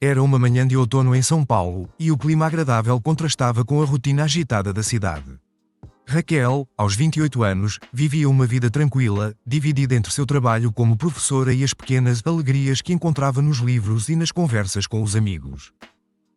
Era uma manhã de outono em São Paulo, e o clima agradável contrastava com a rotina agitada da cidade. Raquel, aos 28 anos, vivia uma vida tranquila, dividida entre seu trabalho como professora e as pequenas alegrias que encontrava nos livros e nas conversas com os amigos.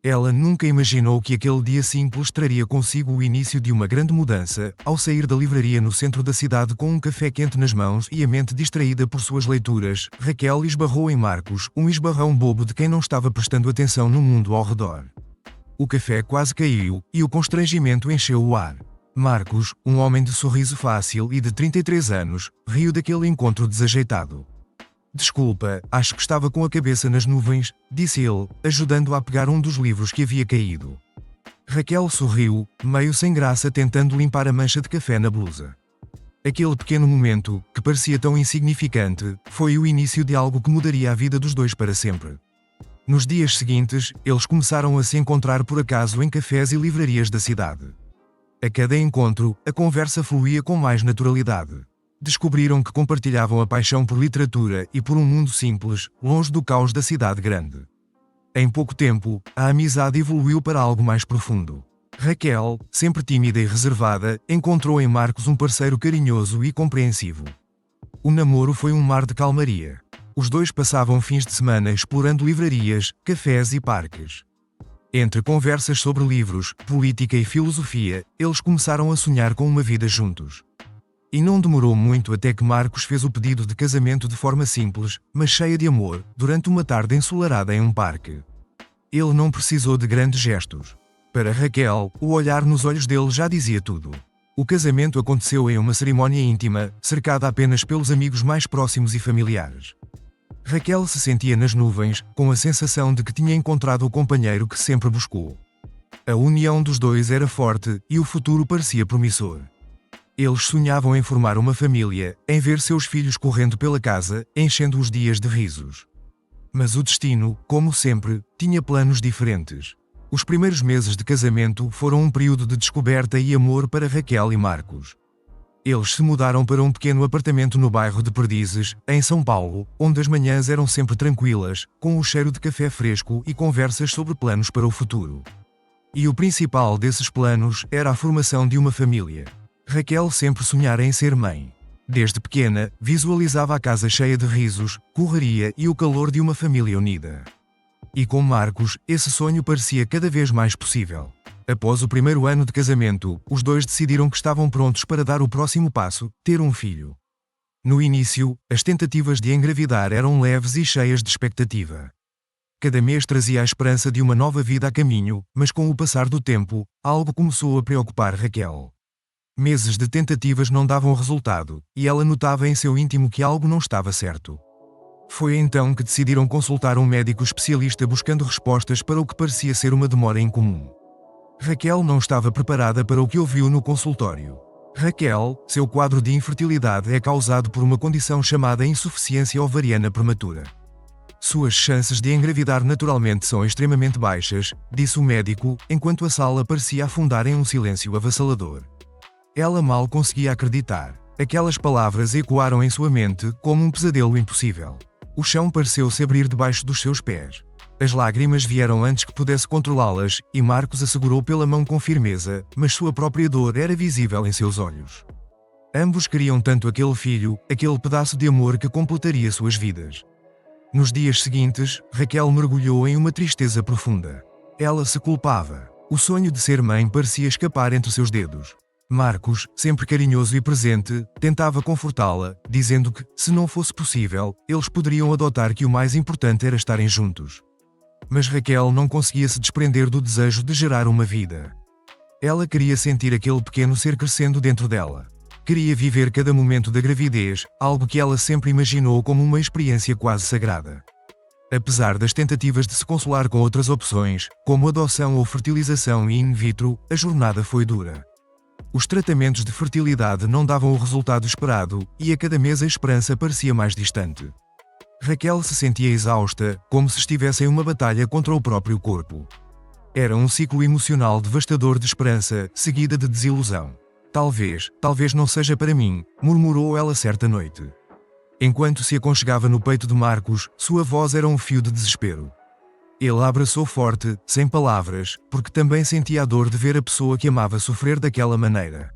Ela nunca imaginou que aquele dia simples traria consigo o início de uma grande mudança, ao sair da livraria no centro da cidade com um café quente nas mãos e a mente distraída por suas leituras. Raquel esbarrou em Marcos, um esbarrão bobo de quem não estava prestando atenção no mundo ao redor. O café quase caiu, e o constrangimento encheu o ar. Marcos, um homem de sorriso fácil e de 33 anos, riu daquele encontro desajeitado. Desculpa, acho que estava com a cabeça nas nuvens, disse ele, ajudando-a a pegar um dos livros que havia caído. Raquel sorriu, meio sem graça, tentando limpar a mancha de café na blusa. Aquele pequeno momento, que parecia tão insignificante, foi o início de algo que mudaria a vida dos dois para sempre. Nos dias seguintes, eles começaram a se encontrar por acaso em cafés e livrarias da cidade. A cada encontro, a conversa fluía com mais naturalidade. Descobriram que compartilhavam a paixão por literatura e por um mundo simples, longe do caos da cidade grande. Em pouco tempo, a amizade evoluiu para algo mais profundo. Raquel, sempre tímida e reservada, encontrou em Marcos um parceiro carinhoso e compreensivo. O namoro foi um mar de calmaria. Os dois passavam fins de semana explorando livrarias, cafés e parques. Entre conversas sobre livros, política e filosofia, eles começaram a sonhar com uma vida juntos. E não demorou muito até que Marcos fez o pedido de casamento de forma simples, mas cheia de amor, durante uma tarde ensolarada em um parque. Ele não precisou de grandes gestos. Para Raquel, o olhar nos olhos dele já dizia tudo. O casamento aconteceu em uma cerimónia íntima, cercada apenas pelos amigos mais próximos e familiares. Raquel se sentia nas nuvens, com a sensação de que tinha encontrado o companheiro que sempre buscou. A união dos dois era forte, e o futuro parecia promissor. Eles sonhavam em formar uma família, em ver seus filhos correndo pela casa, enchendo os dias de risos. Mas o destino, como sempre, tinha planos diferentes. Os primeiros meses de casamento foram um período de descoberta e amor para Raquel e Marcos. Eles se mudaram para um pequeno apartamento no bairro de Perdizes, em São Paulo, onde as manhãs eram sempre tranquilas, com o cheiro de café fresco e conversas sobre planos para o futuro. E o principal desses planos era a formação de uma família. Raquel sempre sonhara em ser mãe. Desde pequena, visualizava a casa cheia de risos, correria e o calor de uma família unida. E com Marcos, esse sonho parecia cada vez mais possível. Após o primeiro ano de casamento, os dois decidiram que estavam prontos para dar o próximo passo, ter um filho. No início, as tentativas de engravidar eram leves e cheias de expectativa. Cada mês trazia a esperança de uma nova vida a caminho, mas com o passar do tempo, algo começou a preocupar Raquel. Meses de tentativas não davam resultado, e ela notava em seu íntimo que algo não estava certo. Foi então que decidiram consultar um médico especialista buscando respostas para o que parecia ser uma demora incomum. Raquel não estava preparada para o que ouviu no consultório. Raquel, seu quadro de infertilidade é causado por uma condição chamada insuficiência ovariana prematura. Suas chances de engravidar naturalmente são extremamente baixas, disse o médico, enquanto a sala parecia afundar em um silêncio avassalador. Ela mal conseguia acreditar. Aquelas palavras ecoaram em sua mente como um pesadelo impossível. O chão pareceu-se abrir debaixo dos seus pés. As lágrimas vieram antes que pudesse controlá-las, e Marcos a segurou pela mão com firmeza, mas sua própria dor era visível em seus olhos. Ambos queriam tanto aquele filho, aquele pedaço de amor que completaria suas vidas. Nos dias seguintes, Raquel mergulhou em uma tristeza profunda. Ela se culpava. O sonho de ser mãe parecia escapar entre seus dedos. Marcos, sempre carinhoso e presente, tentava confortá-la, dizendo que, se não fosse possível, eles poderiam adotar, que o mais importante era estarem juntos. Mas Raquel não conseguia se desprender do desejo de gerar uma vida. Ela queria sentir aquele pequeno ser crescendo dentro dela. Queria viver cada momento da gravidez, algo que ela sempre imaginou como uma experiência quase sagrada. Apesar das tentativas de se consolar com outras opções, como adoção ou fertilização in vitro, a jornada foi dura. Os tratamentos de fertilidade não davam o resultado esperado, e a cada mês a esperança parecia mais distante. Raquel se sentia exausta, como se estivesse em uma batalha contra o próprio corpo. Era um ciclo emocional devastador de esperança, seguida de desilusão. Talvez não seja para mim, murmurou ela certa noite. Enquanto se aconchegava no peito de Marcos, sua voz era um fio de desespero. Ele a abraçou forte, sem palavras, porque também sentia a dor de ver a pessoa que amava sofrer daquela maneira.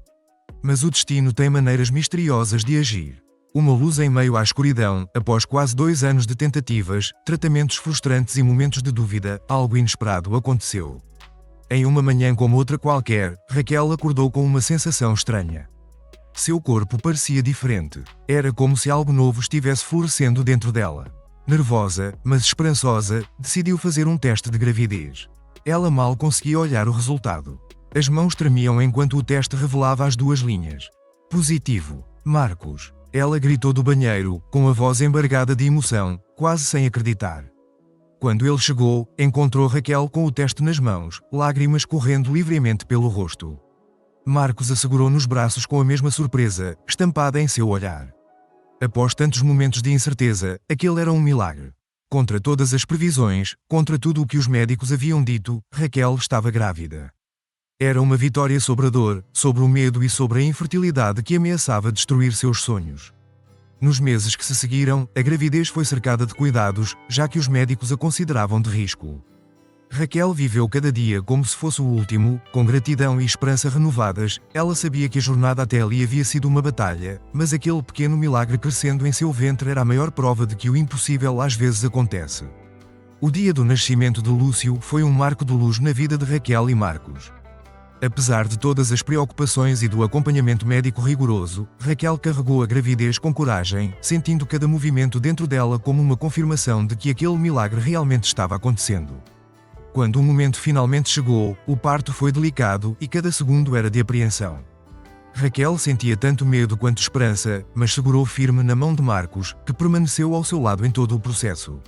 Mas o destino tem maneiras misteriosas de agir. Uma luz em meio à escuridão, após quase 2 anos de tentativas, tratamentos frustrantes e momentos de dúvida, algo inesperado aconteceu. Em uma manhã como outra qualquer, Raquel acordou com uma sensação estranha. Seu corpo parecia diferente. Era como se algo novo estivesse florescendo dentro dela. Nervosa, mas esperançosa, decidiu fazer um teste de gravidez. Ela mal conseguia olhar o resultado. As mãos tremiam enquanto o teste revelava as 2 linhas. Positivo. Marcos. Ela gritou do banheiro, com a voz embargada de emoção, quase sem acreditar. Quando ele chegou, encontrou Raquel com o teste nas mãos, lágrimas correndo livremente pelo rosto. Marcos a segurou nos braços com a mesma surpresa, estampada em seu olhar. Após tantos momentos de incerteza, aquele era um milagre. Contra todas as previsões, contra tudo o que os médicos haviam dito, Raquel estava grávida. Era uma vitória sobre a dor, sobre o medo e sobre a infertilidade que ameaçava destruir seus sonhos. Nos meses que se seguiram, a gravidez foi cercada de cuidados, já que os médicos a consideravam de risco. Raquel viveu cada dia como se fosse o último, com gratidão e esperança renovadas. Ela sabia que a jornada até ali havia sido uma batalha, mas aquele pequeno milagre crescendo em seu ventre era a maior prova de que o impossível às vezes acontece. O dia do nascimento de Lúcio foi um marco de luz na vida de Raquel e Marcos. Apesar de todas as preocupações e do acompanhamento médico rigoroso, Raquel carregou a gravidez com coragem, sentindo cada movimento dentro dela como uma confirmação de que aquele milagre realmente estava acontecendo. Quando o momento finalmente chegou, o parto foi delicado e cada segundo era de apreensão. Raquel sentia tanto medo quanto esperança, mas segurou firme na mão de Marcos, que permaneceu ao seu lado em todo o processo.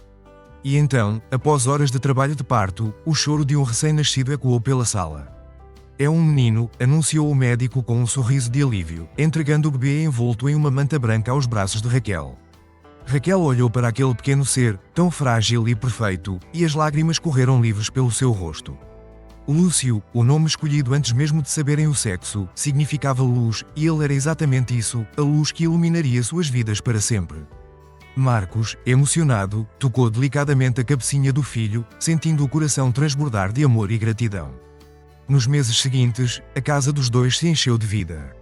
E então, após horas de trabalho de parto, o choro de um recém-nascido ecoou pela sala. "É um menino", anunciou o médico com um sorriso de alívio, entregando o bebê envolto em uma manta branca aos braços de Raquel. Raquel olhou para aquele pequeno ser, tão frágil e perfeito, e as lágrimas correram livres pelo seu rosto. Lúcio, o nome escolhido antes mesmo de saberem o sexo, significava luz, e ele era exatamente isso, a luz que iluminaria suas vidas para sempre. Marcos, emocionado, tocou delicadamente a cabecinha do filho, sentindo o coração transbordar de amor e gratidão. Nos meses seguintes, a casa dos dois se encheu de vida.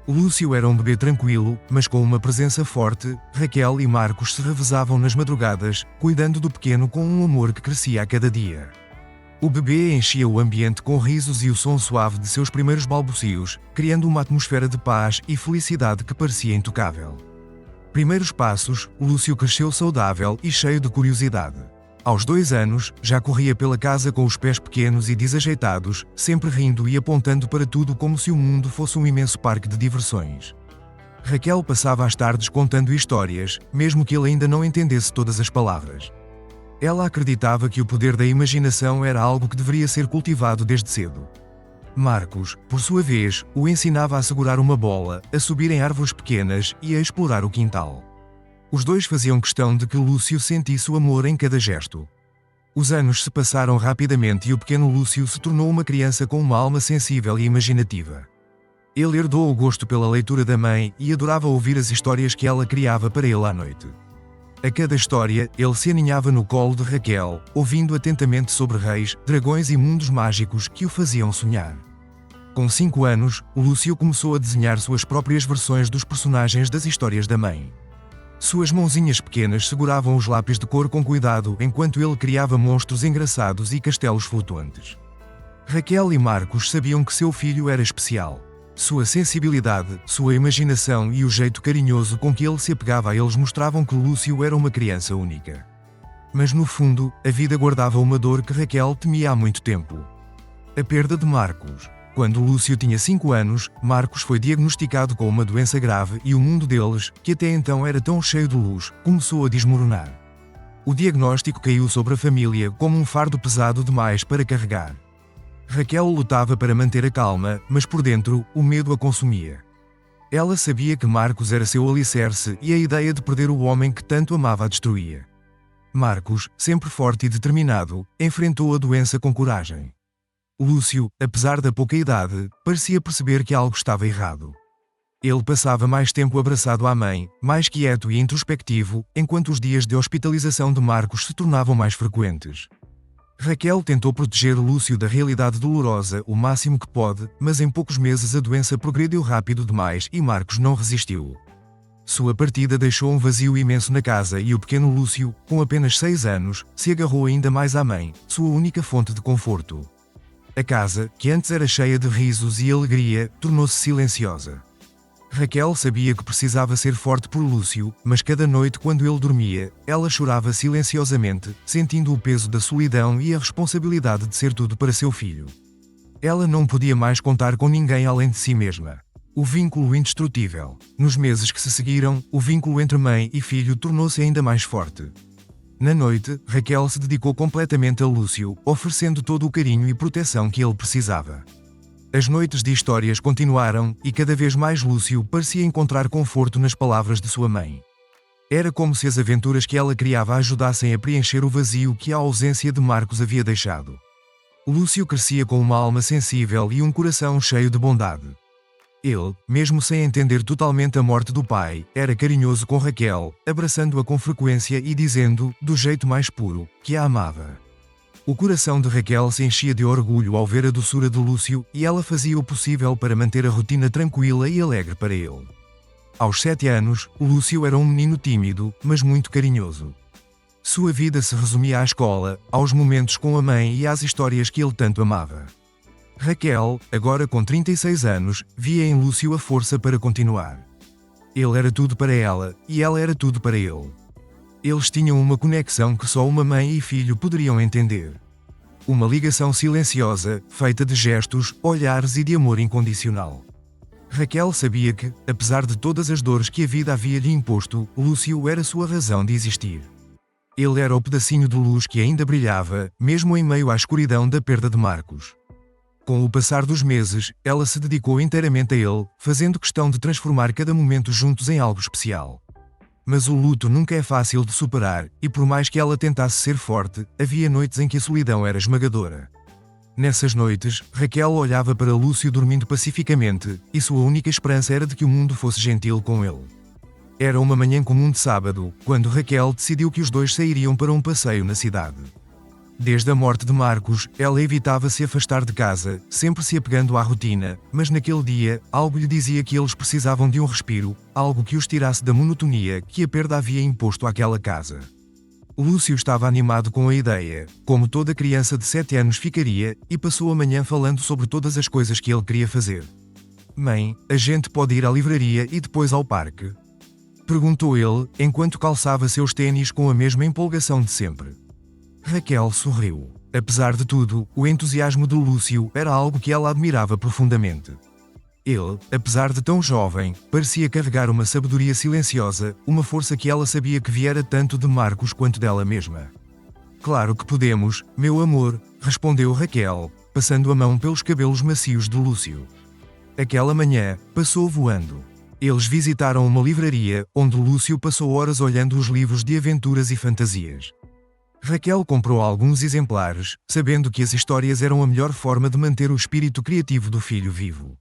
Lúcio era um bebê tranquilo, mas com uma presença forte. Raquel e Marcos se revezavam nas madrugadas, cuidando do pequeno com um amor que crescia a cada dia. O bebê enchia o ambiente com risos e o som suave de seus primeiros balbucios, criando uma atmosfera de paz e felicidade que parecia intocável. Primeiros passos, Lúcio cresceu saudável e cheio de curiosidade. Aos 2 anos, já corria pela casa com os pés pequenos e desajeitados, sempre rindo e apontando para tudo como se o mundo fosse um imenso parque de diversões. Raquel passava as tardes contando histórias, mesmo que ele ainda não entendesse todas as palavras. Ela acreditava que o poder da imaginação era algo que deveria ser cultivado desde cedo. Marcos, por sua vez, o ensinava a segurar uma bola, a subir em árvores pequenas e a explorar o quintal. Os dois faziam questão de que Lúcio sentisse o amor em cada gesto. Os anos se passaram rapidamente e o pequeno Lúcio se tornou uma criança com uma alma sensível e imaginativa. Ele herdou o gosto pela leitura da mãe e adorava ouvir as histórias que ela criava para ele à noite. A cada história, ele se aninhava no colo de Raquel, ouvindo atentamente sobre reis, dragões e mundos mágicos que o faziam sonhar. Com 5 anos, Lúcio começou a desenhar suas próprias versões dos personagens das histórias da mãe. Suas mãozinhas pequenas seguravam os lápis de cor com cuidado enquanto ele criava monstros engraçados e castelos flutuantes. Raquel e Marcos sabiam que seu filho era especial. Sua sensibilidade, sua imaginação e o jeito carinhoso com que ele se apegava a eles mostravam que Lúcio era uma criança única. Mas no fundo, a vida guardava uma dor que Raquel temia há muito tempo. A perda de Marcos. Quando Lúcio tinha 5 anos, Marcos foi diagnosticado com uma doença grave e o mundo deles, que até então era tão cheio de luz, começou a desmoronar. O diagnóstico caiu sobre a família como um fardo pesado demais para carregar. Raquel lutava para manter a calma, mas por dentro, o medo a consumia. Ela sabia que Marcos era seu alicerce e a ideia de perder o homem que tanto amava a destruía. Marcos, sempre forte e determinado, enfrentou a doença com coragem. Lúcio, apesar da pouca idade, parecia perceber que algo estava errado. Ele passava mais tempo abraçado à mãe, mais quieto e introspectivo, enquanto os dias de hospitalização de Marcos se tornavam mais frequentes. Raquel tentou proteger Lúcio da realidade dolorosa o máximo que pôde, mas em poucos meses a doença progrediu rápido demais e Marcos não resistiu. Sua partida deixou um vazio imenso na casa e o pequeno Lúcio, com apenas 6 anos, se agarrou ainda mais à mãe, sua única fonte de conforto. A casa, que antes era cheia de risos e alegria, tornou-se silenciosa. Raquel sabia que precisava ser forte por Lúcio, mas cada noite quando ele dormia, ela chorava silenciosamente, sentindo o peso da solidão e a responsabilidade de ser tudo para seu filho. Ela não podia mais contar com ninguém além de si mesma. O vínculo indestrutível. Nos meses que se seguiram, o vínculo entre mãe e filho tornou-se ainda mais forte. Na noite, Raquel se dedicou completamente a Lúcio, oferecendo todo o carinho e proteção que ele precisava. As noites de histórias continuaram, e cada vez mais Lúcio parecia encontrar conforto nas palavras de sua mãe. Era como se as aventuras que ela criava ajudassem a preencher o vazio que a ausência de Marcos havia deixado. Lúcio crescia com uma alma sensível e um coração cheio de bondade. Ele, mesmo sem entender totalmente a morte do pai, era carinhoso com Raquel, abraçando-a com frequência e dizendo, do jeito mais puro, que a amava. O coração de Raquel se enchia de orgulho ao ver a doçura de Lúcio e ela fazia o possível para manter a rotina tranquila e alegre para ele. Aos 7 anos, Lúcio era um menino tímido, mas muito carinhoso. Sua vida se resumia à escola, aos momentos com a mãe e às histórias que ele tanto amava. Raquel, agora com 36 anos, via em Lúcio a força para continuar. Ele era tudo para ela, e ela era tudo para ele. Eles tinham uma conexão que só uma mãe e filho poderiam entender. Uma ligação silenciosa, feita de gestos, olhares e de amor incondicional. Raquel sabia que, apesar de todas as dores que a vida havia-lhe imposto, Lúcio era sua razão de existir. Ele era o pedacinho de luz que ainda brilhava, mesmo em meio à escuridão da perda de Marcos. Com o passar dos meses, ela se dedicou inteiramente a ele, fazendo questão de transformar cada momento juntos em algo especial. Mas o luto nunca é fácil de superar, e por mais que ela tentasse ser forte, havia noites em que a solidão era esmagadora. Nessas noites, Raquel olhava para Lúcio dormindo pacificamente, e sua única esperança era de que o mundo fosse gentil com ele. Era uma manhã comum de sábado, quando Raquel decidiu que os dois sairiam para um passeio na cidade. Desde a morte de Marcos, ela evitava se afastar de casa, sempre se apegando à rotina, mas naquele dia, algo lhe dizia que eles precisavam de um respiro, algo que os tirasse da monotonia que a perda havia imposto àquela casa. Lúcio estava animado com a ideia, como toda criança de 7 anos ficaria, e passou a manhã falando sobre todas as coisas que ele queria fazer. "Mãe, a gente pode ir à livraria e depois ao parque?" perguntou ele, enquanto calçava seus tênis com a mesma empolgação de sempre. Raquel sorriu. Apesar de tudo, o entusiasmo de Lúcio era algo que ela admirava profundamente. Ele, apesar de tão jovem, parecia carregar uma sabedoria silenciosa, uma força que ela sabia que viera tanto de Marcos quanto dela mesma. "Claro que podemos, meu amor", respondeu Raquel, passando a mão pelos cabelos macios de Lúcio. Aquela manhã, passou voando. Eles visitaram uma livraria, onde Lúcio passou horas olhando os livros de aventuras e fantasias. Raquel comprou alguns exemplares, sabendo que as histórias eram a melhor forma de manter o espírito criativo do filho vivo.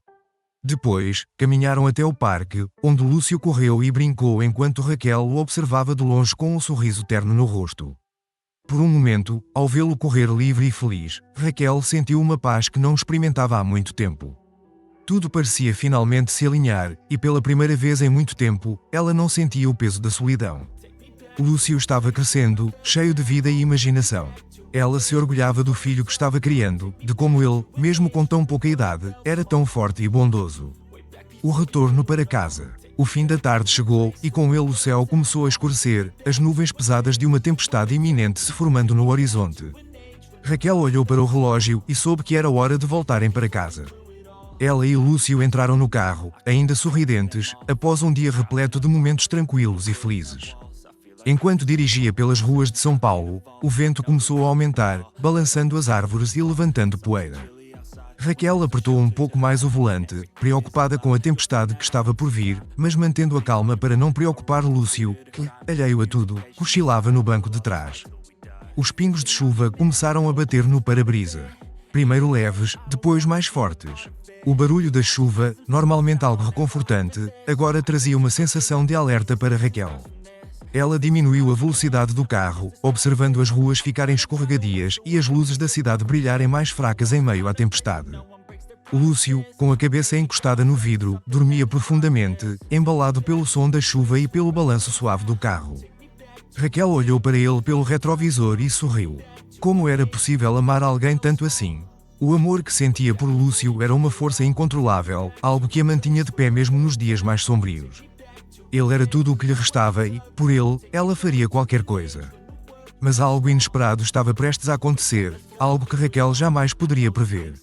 Depois, caminharam até o parque, onde Lúcio correu e brincou enquanto Raquel o observava de longe com um sorriso terno no rosto. Por um momento, ao vê-lo correr livre e feliz, Raquel sentiu uma paz que não experimentava há muito tempo. Tudo parecia finalmente se alinhar, e pela primeira vez em muito tempo, ela não sentia o peso da solidão. Lúcio estava crescendo, cheio de vida e imaginação. Ela se orgulhava do filho que estava criando, de como ele, mesmo com tão pouca idade, era tão forte e bondoso. O retorno para casa. O fim da tarde chegou, e com ele o céu começou a escurecer, as nuvens pesadas de uma tempestade iminente se formando no horizonte. Raquel olhou para o relógio e soube que era hora de voltarem para casa. Ela e Lúcio entraram no carro, ainda sorridentes, após um dia repleto de momentos tranquilos e felizes. Enquanto dirigia pelas ruas de São Paulo, o vento começou a aumentar, balançando as árvores e levantando poeira. Raquel apertou um pouco mais o volante, preocupada com a tempestade que estava por vir, mas mantendo a calma para não preocupar Lúcio, que, alheio a tudo, cochilava no banco de trás. Os pingos de chuva começaram a bater no para-brisa. Primeiro leves, depois mais fortes. O barulho da chuva, normalmente algo reconfortante, agora trazia uma sensação de alerta para Raquel. Ela diminuiu a velocidade do carro, observando as ruas ficarem escorregadias e as luzes da cidade brilharem mais fracas em meio à tempestade. Lúcio, com a cabeça encostada no vidro, dormia profundamente, embalado pelo som da chuva e pelo balanço suave do carro. Raquel olhou para ele pelo retrovisor e sorriu. Como era possível amar alguém tanto assim? O amor que sentia por Lúcio era uma força incontrolável, algo que a mantinha de pé mesmo nos dias mais sombrios. Ele era tudo o que lhe restava e, por ele, ela faria qualquer coisa. Mas algo inesperado estava prestes a acontecer, algo que Raquel jamais poderia prever.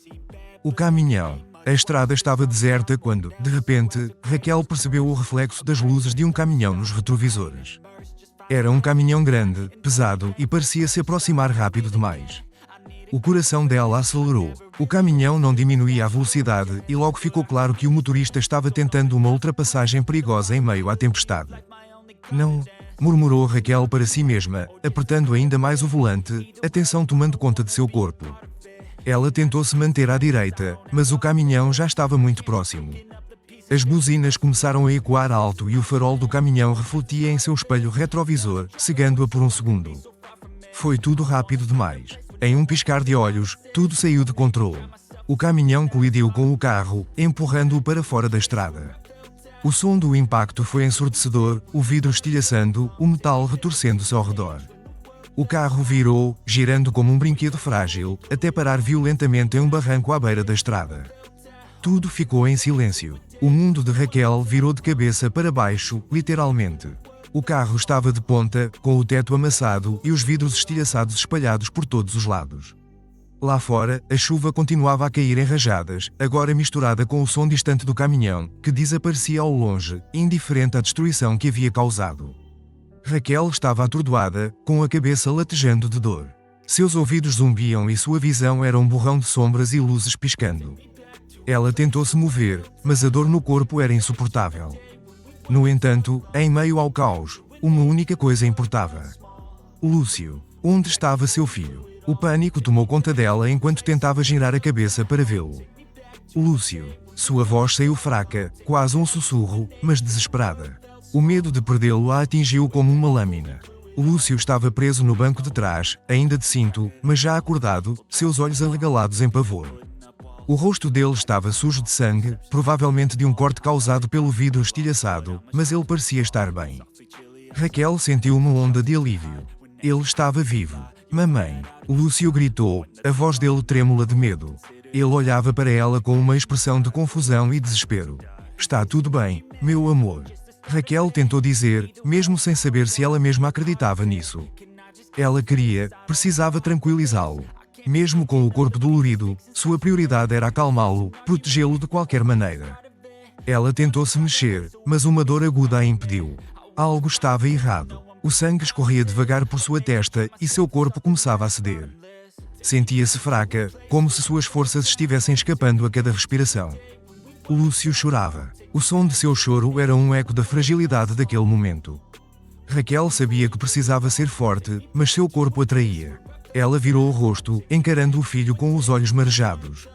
O caminhão. A estrada estava deserta quando, de repente, Raquel percebeu o reflexo das luzes de um caminhão nos retrovisores. Era um caminhão grande, pesado e parecia se aproximar rápido demais. O coração dela acelerou. O caminhão não diminuía a velocidade e logo ficou claro que o motorista estava tentando uma ultrapassagem perigosa em meio à tempestade. Não, murmurou Raquel para si mesma, apertando ainda mais o volante, a tensão tomando conta de seu corpo. Ela tentou se manter à direita, mas o caminhão já estava muito próximo. As buzinas começaram a ecoar alto e o farol do caminhão refletia em seu espelho retrovisor, cegando-a por um segundo. Foi tudo rápido demais. Em um piscar de olhos, tudo saiu de controle. O caminhão colidiu com o carro, empurrando-o para fora da estrada. O som do impacto foi ensurdecedor, o vidro estilhaçando, o metal retorcendo-se ao redor. O carro virou, girando como um brinquedo frágil, até parar violentamente em um barranco à beira da estrada. Tudo ficou em silêncio. O mundo de Raquel virou de cabeça para baixo, literalmente. O carro estava de ponta, com o teto amassado e os vidros estilhaçados espalhados por todos os lados. Lá fora, a chuva continuava a cair em rajadas, agora misturada com o som distante do caminhão, que desaparecia ao longe, indiferente à destruição que havia causado. Raquel estava atordoada, com a cabeça latejando de dor. Seus ouvidos zumbiam e sua visão era um borrão de sombras e luzes piscando. Ela tentou se mover, mas a dor no corpo era insuportável. No entanto, em meio ao caos, uma única coisa importava. Lúcio. Onde estava seu filho? O pânico tomou conta dela enquanto tentava girar a cabeça para vê-lo. Lúcio. Sua voz saiu fraca, quase um sussurro, mas desesperada. O medo de perdê-lo a atingiu como uma lâmina. Lúcio estava preso no banco de trás, ainda de cinto, mas já acordado, seus olhos arregalados em pavor. O rosto dele estava sujo de sangue, provavelmente de um corte causado pelo vidro estilhaçado, mas ele parecia estar bem. Raquel sentiu uma onda de alívio. Ele estava vivo. Mamãe! Lúcio gritou, a voz dele trêmula de medo. Ele olhava para ela com uma expressão de confusão e desespero. Está tudo bem, meu amor. Raquel tentou dizer, mesmo sem saber se ela mesma acreditava nisso. Ela precisava tranquilizá-lo. Mesmo com o corpo dolorido, sua prioridade era acalmá-lo, protegê-lo de qualquer maneira. Ela tentou se mexer, mas uma dor aguda a impediu. Algo estava errado. O sangue escorria devagar por sua testa e seu corpo começava a ceder. Sentia-se fraca, como se suas forças estivessem escapando a cada respiração. Lúcio chorava. O som de seu choro era um eco da fragilidade daquele momento. Raquel sabia que precisava ser forte, mas seu corpo atraía. Ela virou o rosto, encarando o filho com os olhos marejados.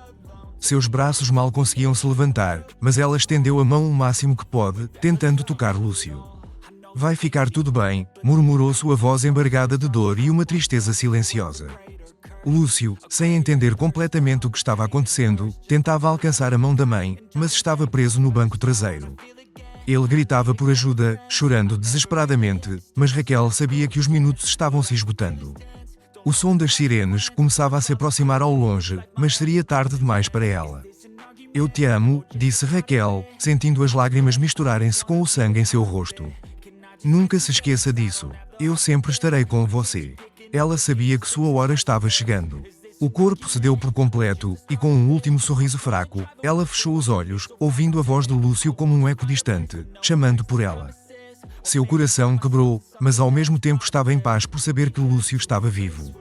Seus braços mal conseguiam se levantar, mas ela estendeu a mão o máximo que pôde, tentando tocar Lúcio. Vai ficar tudo bem, murmurou sua voz embargada de dor e uma tristeza silenciosa. Lúcio, sem entender completamente o que estava acontecendo, tentava alcançar a mão da mãe, mas estava preso no banco traseiro. Ele gritava por ajuda, chorando desesperadamente, mas Raquel sabia que os minutos estavam se esgotando. O som das sirenes começava a se aproximar ao longe, mas seria tarde demais para ela. Eu te amo, disse Raquel, sentindo as lágrimas misturarem-se com o sangue em seu rosto. Nunca se esqueça disso. Eu sempre estarei com você. Ela sabia que sua hora estava chegando. O corpo cedeu por completo, e com um último sorriso fraco, ela fechou os olhos, ouvindo a voz de Lúcio como um eco distante, chamando por ela. Seu coração quebrou, mas ao mesmo tempo estava em paz por saber que Lúcio estava vivo.